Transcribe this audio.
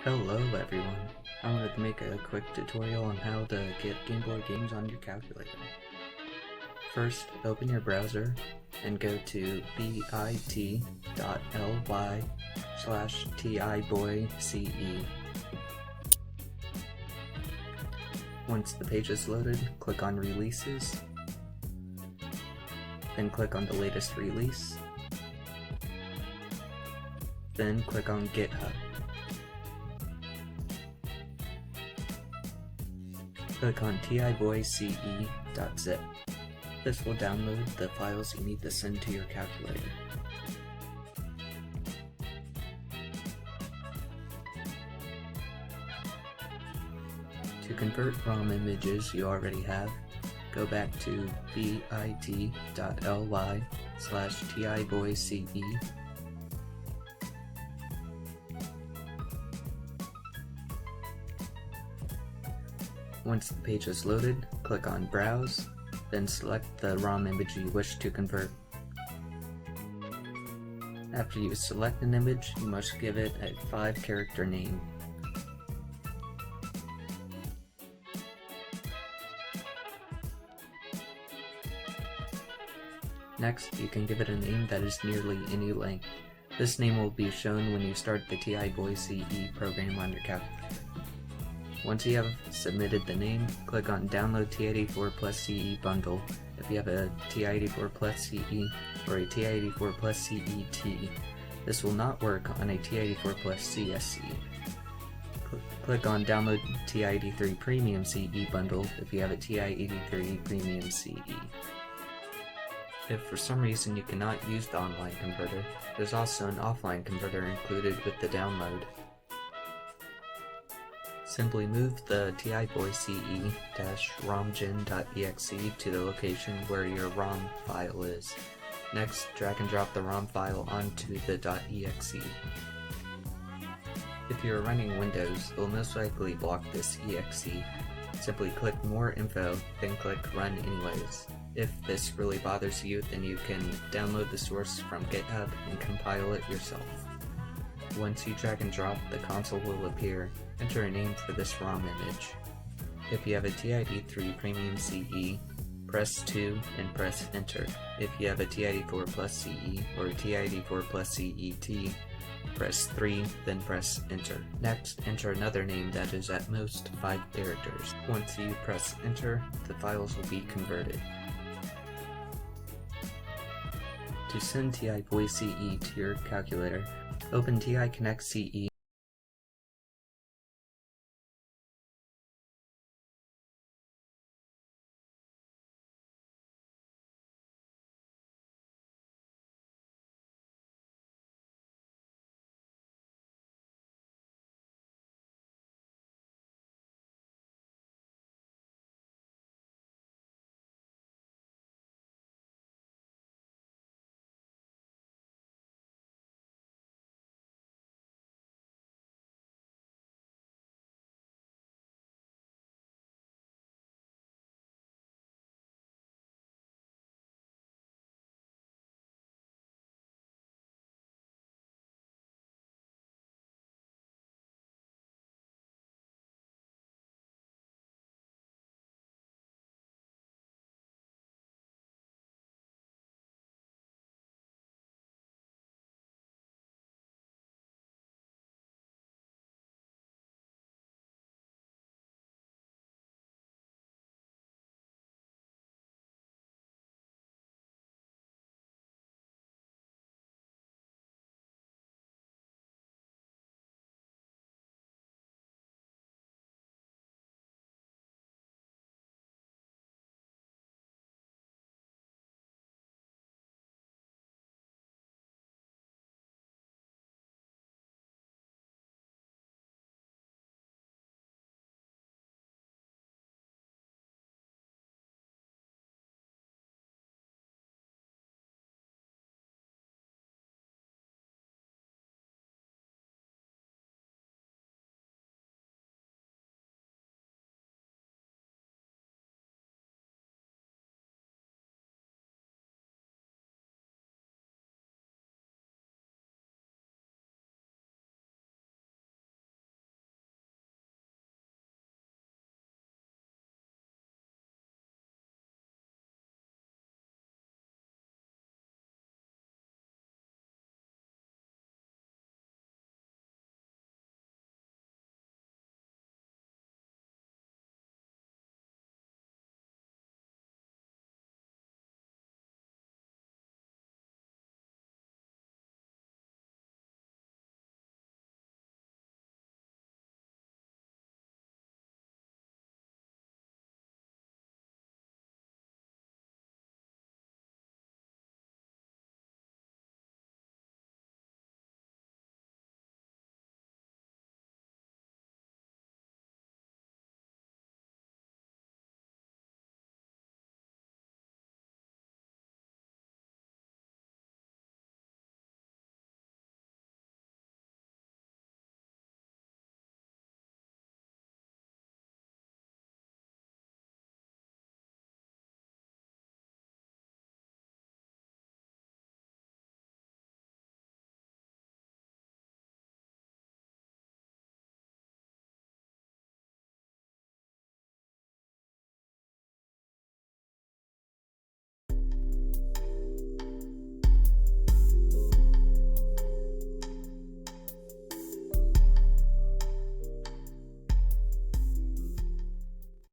Hello everyone, I wanted to make a quick tutorial on how to get Game Boy games on your calculator. First, open your browser and go to bit.ly/tiboyce. Once the page is loaded, click on Releases, then click on the latest release, then click on GitHub. Click on TI-84.zip. This will download the files you need to send to your calculator. To convert ROM images you already have, go back to bit.ly/tiboyce. Once the page is loaded, click on Browse, then select the ROM image you wish to convert. After you select an image, you must give it a 5-character name. Next, you can give it a name that is nearly any length. This name will be shown when you start the TI-84 program on your calculator. Once you have submitted the name, click on Download TI-84 plus CE bundle if you have a TI-84 plus CE or a TI-84 plus CET. This will not work on a TI-84 plus CSC. Click on Download TI-83 Premium CE bundle if you have a TI-83 Premium CE. If for some reason you cannot use the online converter, there's also an offline converter included with the download. Simply move the TI-boyce-romgen.exe to the location where your ROM file is. Next, drag and drop the ROM file onto the .exe. If you are running Windows, it will most likely block this exe. Simply click More Info, then click Run Anyways. If this really bothers you, then you can download the source from GitHub and compile it yourself. Once you drag and drop, the console will appear. Enter a name for this ROM image. If you have a TI-83 Premium CE, press 2 and press Enter. If you have a TI-84 plus CE or a TI-84 plus CET, press 3, then press Enter. Next, enter another name that is at most 5 characters. Once you press Enter, the files will be converted. To send TI-Boyce to your calculator, open TI Connect CE